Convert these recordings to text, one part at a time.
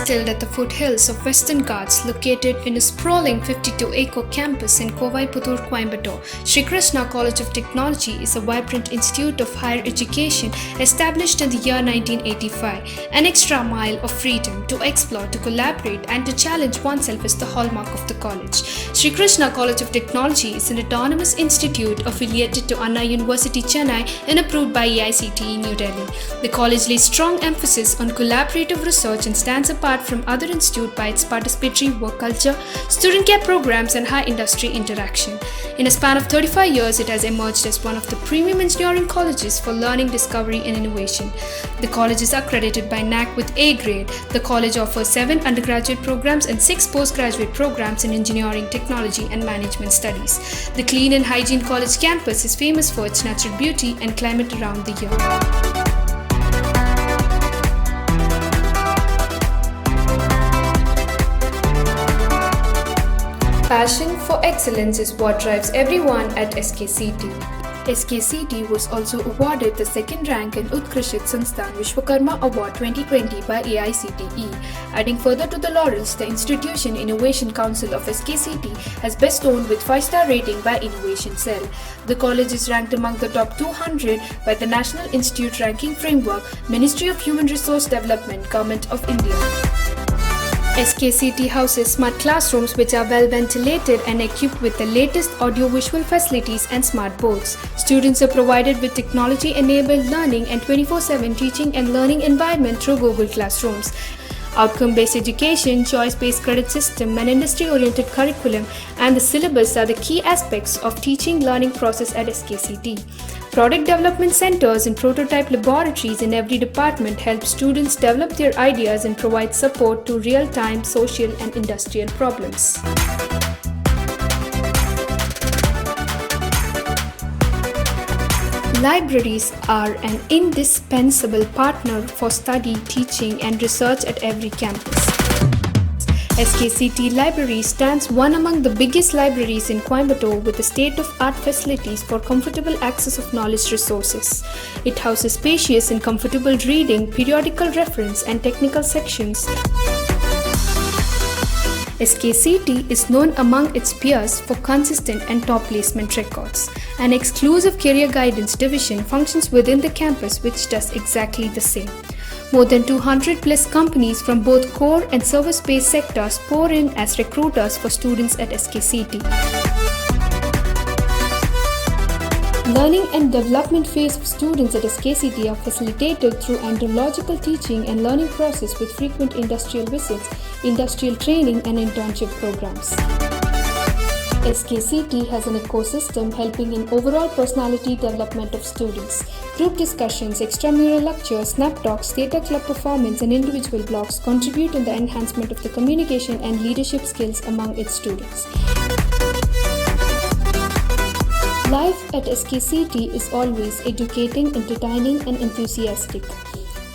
Settled at the foothills of Western Ghats, located in a sprawling 52-acre campus in Kovaiputur, Coimbatore, Sri Krishna College of Technology is a vibrant institute of higher education established in the year 1985. An extra mile of freedom to explore, to collaborate, and to challenge oneself is the hallmark of the college. Sri Krishna College of Technology is an autonomous institute affiliated to Anna University, Chennai, and approved by AICTE, New Delhi. The college lays strong emphasis on collaborative research and stands apart from other institutes by its participatory work culture, student care programs, and high industry interaction. In a span of 35 years, it has emerged as one of the premium engineering colleges for learning, discovery, and innovation. The college is accredited by NAAC with A grade. The college offers 7 undergraduate programs and 6 postgraduate programs in engineering, technology, and management studies. The clean and hygiene college campus is famous for its natural beauty and climate around the year. Passion for excellence is what drives everyone at SKCT. SKCT was also awarded the second rank in Utkrishit Sanstan Vishwakarma Award 2020 by AICTE. Adding further to the laurels, the Institution Innovation Council of SKCT has bestowed with 5-star rating by Innovation Cell. The college is ranked among the top 200 by the National Institute Ranking Framework, Ministry of Human Resource Development, Government of India. SKCT houses smart classrooms which are well ventilated and equipped with the latest audio-visual facilities and smart boards. Students are provided with technology-enabled learning and 24/7 teaching and learning environment through Google Classrooms. Outcome-based education, choice-based credit system, and industry-oriented curriculum and the syllabus are the key aspects of teaching learning process at SKCT. Product development centers and prototype laboratories in every department help students develop their ideas and provide support to real-time social and industrial problems. Libraries are an indispensable partner for study, teaching, and research at every campus. SKCT Library stands one among the biggest libraries in Coimbatore with the state-of-art facilities for comfortable access of knowledge resources. It houses spacious and comfortable reading, periodical reference, and technical sections. SKCT is known among its peers for consistent and top placement records. An exclusive career guidance division functions within the campus which does exactly the same. More than 200 plus companies from both core and service-based sectors pour in as recruiters for students at SKCT. Learning and development phase of students at SKCT are facilitated through andragogical teaching and learning process with frequent industrial visits, industrial training, and internship programs. SKCT has an ecosystem helping in overall personality development of students. Group discussions, extramural lectures, snap talks, theatre club performance, and individual blogs contribute in the enhancement of the communication and leadership skills among its students. Life at SKCT is always educating, entertaining, and enthusiastic.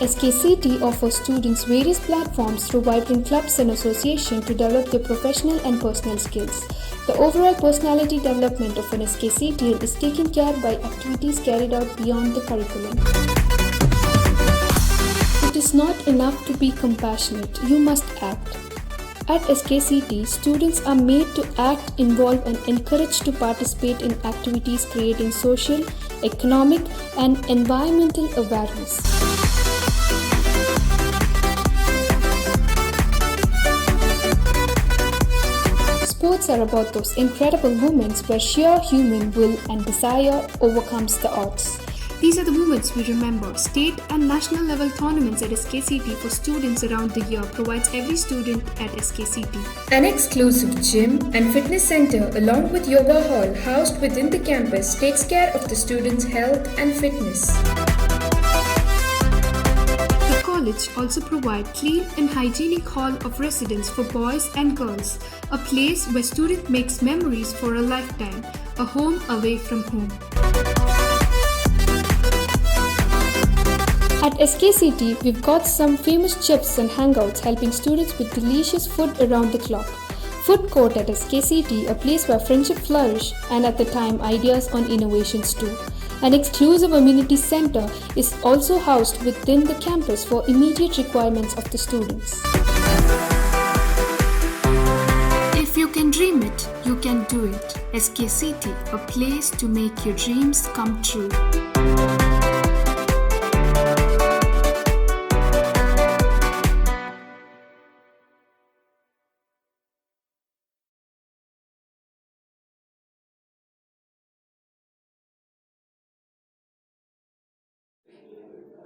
SKCT offers students various platforms through vibrant clubs and associations to develop their professional and personal skills. The overall personality development of an SKCT is taken care by activities carried out beyond the curriculum. It is not enough to be compassionate, you must act. At SKCT, students are made to act, involve, and encouraged to participate in activities creating social, economic, and environmental awareness. Sports are about those incredible moments where sheer human will and desire overcomes the odds. These are the moments we remember. State and national level tournaments at SKCT for students around the year provides every student at SKCT. An exclusive gym and fitness center along with yoga hall housed within the campus takes care of the students' health and fitness. The college also provides clean and hygienic hall of residence for boys and girls, a place where student makes memories for a lifetime, a home away from home. At SKCT, we've got some famous chefs and hangouts helping students with delicious food around the clock. Food court at SKCT, a place where friendship flourish and at the time ideas on innovations too. An exclusive amenity center is also housed within the campus for immediate requirements of the students. If you can dream it, you can do it. SKCT, a place to make your dreams come true.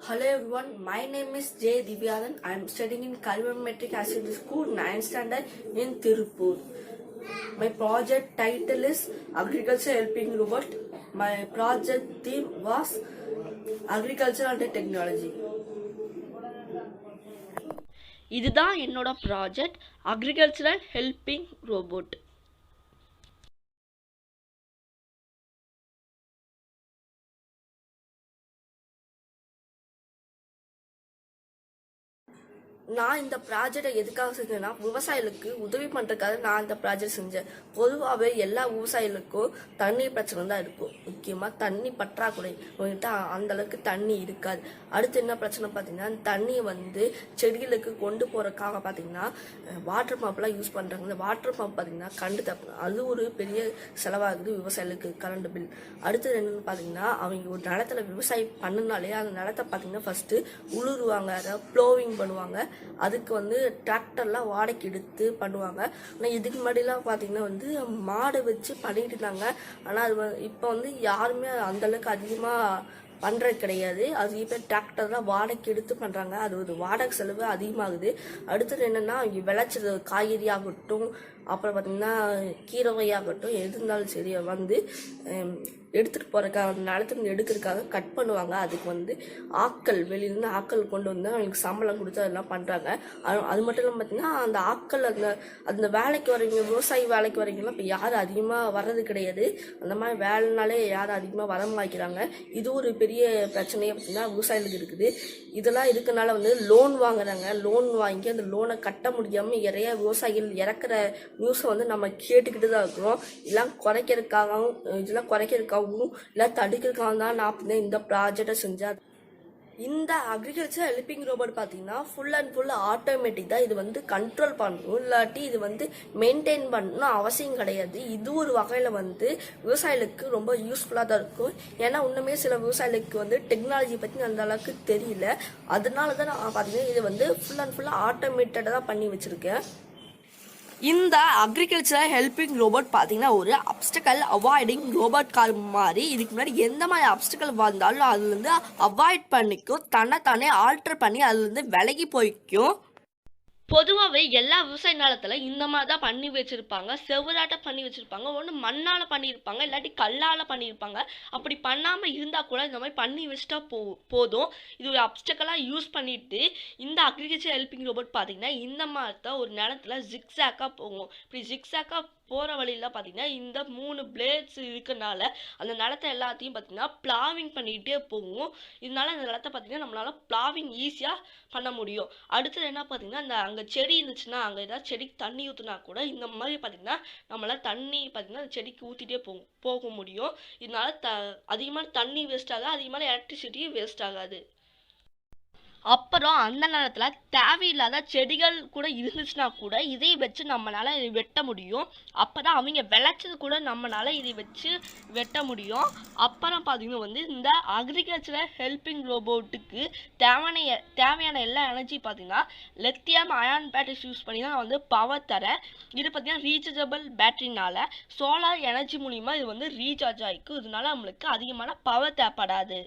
Hello everyone, my name is J. Divyanan. I am studying in Kalvan Metric Associate School 9th standard in Tirupur. My project title is Agriculture Helping Robot. My project theme was Agriculture and Technology. இதுதான் என்னோட project agricultural helping robot. நான் இந்த ப்ராஜெக்டை எதுக்காக செஞ்சேன்னா விவசாயிகளுக்கு உதவி பண்ணுறதுக்காக நான் இந்த ப்ராஜெக்ட் செஞ்சேன். பொதுவாகவே எல்லா விவசாயிகளுக்கும் தண்ணி பிரச்சனை தான் இருக்கும். முக்கியமாக தண்ணி பற்றாக்குறை, உங்கள்கிட்ட அந்த அளவுக்கு தண்ணி இருக்காது. அடுத்து என்ன பிரச்சனை பார்த்தீங்கன்னா, தண்ணியை செடிகளுக்கு கொண்டு போகிறதுக்காக பார்த்தீங்கன்னா வாட்டர் பம்ப்லாம் யூஸ் பண்ணுறாங்க. இந்த வாட்டர் பம்ப் பார்த்தீங்கன்னா கரண்ட் தப்பு, அது ஒரு பெரிய செலவாகுது விவசாயிகளுக்கு, கரண்ட் பில். அடுத்தது என்னென்னு பார்த்தீங்கன்னா, அவங்க ஒரு நிலத்துல விவசாயம் பண்ணினாலே அந்த நிலத்தை பார்த்தீங்கன்னா ஃபஸ்ட்டு உழுருவாங்க, அதாவது ப்ளோவிங் பண்ணுவாங்க. அதுக்கு டிராக்டர்லாம் வாடகைக்கு எடுத்து பண்ணுவாங்க. ஆனால் இதுக்கு முன்னாடிலாம் பார்த்தீங்கன்னா மாடை வச்சு பண்ணிட்டு இருந்தாங்க. ஆனால் அது இப்போ யாருமே அந்தளவுக்கு அதிகமாக பண்ணுறது கிடையாது. அது இப்போ டிராக்டர் தான் வாடகைக்கு எடுத்து பண்ணுறாங்க. அது ஒரு வாடகை செலவு அதிகமாகுது. அடுத்தது என்னென்னா, இங்கே விளைச்சது காய்கறி ஆகட்டும், அப்புறம் பார்த்திங்கன்னா கீரை வகையாகட்டும், எது இருந்தாலும் சரி எடுத்துகிட்டு போகிறக்காக அந்த நிலத்துலேருந்து எடுக்கிறதுக்காக கட் பண்ணுவாங்க. அதுக்கு ஆட்கள் வெளியிலேருந்து ஆட்கள் கொண்டு அவங்களுக்கு சம்பளம் கொடுத்து அதெல்லாம் பண்ணுறாங்க. அது மட்டும் இல்லாமல் பார்த்திங்கன்னா, அந்த ஆட்கள் அந்த வேலைக்கு வரவங்க, விவசாய வேலைக்கு வரவங்கலாம் இப்போ யாரும் அதிகமாக வர்றது கிடையாது. அந்த மாதிரி வேலைனாலே யாரும் அதிகமாக வரமாக்கிறாங்க. இது ஒரு பெரிய பிரச்சனையே பார்த்திங்கன்னா விவசாயிகளுக்கு இருக்குது. இதெல்லாம் இருக்கனால லோன் வாங்குறாங்க. லோன் வாங்கி அந்த லோனை கட்ட முடியாமல் நிறைய விவசாயிகள் இறக்குற நியூஸை நம்ம கேட்டுக்கிட்டு தான் இருக்கிறோம். இதெல்லாம் குறைக்கிறதுக்காகவும் இல்லை தடுக்கிறதுக்காக தான் நான் இந்த ப்ராஜெக்டை செஞ்சேன். இந்த அக்ரிகல்ச்சர் ஹெல்பிங் ரோபோட் பார்த்தீங்கன்னா ஃபுல் அண்ட் ஃபுல் ஆட்டோமேட்டிக் தான். இது கண்ட்ரோல் பண்ணணும், இல்லாட்டி இது மெயின்டைன் பண்ணணும் அவசியம் கிடையாது. இது ஒரு வகையில் விவசாயிகளுக்கு ரொம்ப யூஸ்ஃபுல்லாக தான் இருக்கும். ஏன்னா இன்னுமே சில விவசாயிகளுக்கு டெக்னாலஜி பற்றி அந்த அளவுக்கு தெரியல. அதனால தான் நான் பார்த்தீங்கன்னா இது ஃபுல் அண்ட் ஃபுல்லாக ஆட்டோமேட்டடாக தான் பண்ணி வச்சுருக்கேன். இந்த அக்ரிகல்ச்சர் ஹெல்பிங் ரோபோட் பார்த்தீங்கன்னா ஒரு அப்டக்கல் அவாய்டிங் ரோபோட் கார் மாதிரி. இதுக்கு முன்னாடி எந்த மாதிரி அப்டக்கல் வந்தாலும் அதுலேருந்து அவாய்ட் பண்ணிக்கும், தன்னைத்தானே ஆல்டர் பண்ணி அதுலேருந்து விலகி போய்க்கும். பொதுவாகவே எல்லா விவசாய நிலத்தில் இந்த மாதிரி தான் பண்ணி வச்சுருப்பாங்க. செவராட்டம் பண்ணி வச்சுருப்பாங்க, ஒன்று மண்ணால் பண்ணியிருப்பாங்க, இல்லாட்டி கல்லால் பண்ணியிருப்பாங்க. அப்படி பண்ணாமல் இருந்தால் கூட இந்த மாதிரி பண்ணி வச்சுட்டா போதும். இது ஒரு அப்டக்கலாக யூஸ் பண்ணிட்டு இந்த அக்ரிகல்ச்சர் ஹெல்பிங் ரோபோட் பார்த்திங்கன்னா இந்த மாதிரி தான் ஒரு நிலத்தில் ஜிக்ஸாக்காக போகும். இப்படி ஜிக்ஸாக்காக போகிற வழியில் பார்த்திங்கன்னா இந்த 3 பிளேட்ஸ் இருக்கனால அந்த நிலத்தை எல்லாத்தையும் பார்த்திங்கன்னா பிளாவிங் பண்ணிகிட்டே போகும். இதனால அந்த நிலத்தை பார்த்திங்கன்னா நம்மளால் பிளாவிங் ஈஸியாக பண்ண முடியும். அடுத்தது என்ன பார்த்திங்கன்னா, அங்கே செடி இருந்துச்சுன்னா அங்கே ஏதாவது செடிக்கு தண்ணி ஊற்றுனா கூட இந்த மாதிரி பார்த்திங்கன்னா நம்மளால் தண்ணி பார்த்திங்கன்னா அந்த செடிக்கு ஊற்றிட்டே போக முடியும். இதனால அதிகமான தண்ணி வேஸ்ட் ஆகாது, அதிகமான எலக்ட்ரிசிட்டியும் வேஸ்ட் ஆகாது. அப்புறம் அந்த நேரத்தில் தேவையில்லாத செடிகள் கூட இருந்துச்சுன்னா கூட இதை வச்சு நம்மளால் வெட்ட முடியும். அப்போ தான் அவங்க விளைச்சது கூட நம்மளால் இதை வச்சு வெட்ட முடியும். அப்புறம் பார்த்திங்கன்னா இந்த அக்ரிகல்ச்சரல் ஹெல்பிங் ரோபோட்டுக்கு தேவையான எல்லா எனர்ஜி பார்த்திங்கன்னா லித்தியம் அயான் பேட்டரிஸ் யூஸ் பண்ணி தான் பவர் தரேன். இது பார்த்திங்கன்னா ரீசார்ஜபிள் பேட்டரினால சோலார் எனர்ஜி மூலிமா இது ரீசார்ஜ் ஆகிக்கும். இதனால நம்மளுக்கு அதிகமான பவர் தேவைப்படாது.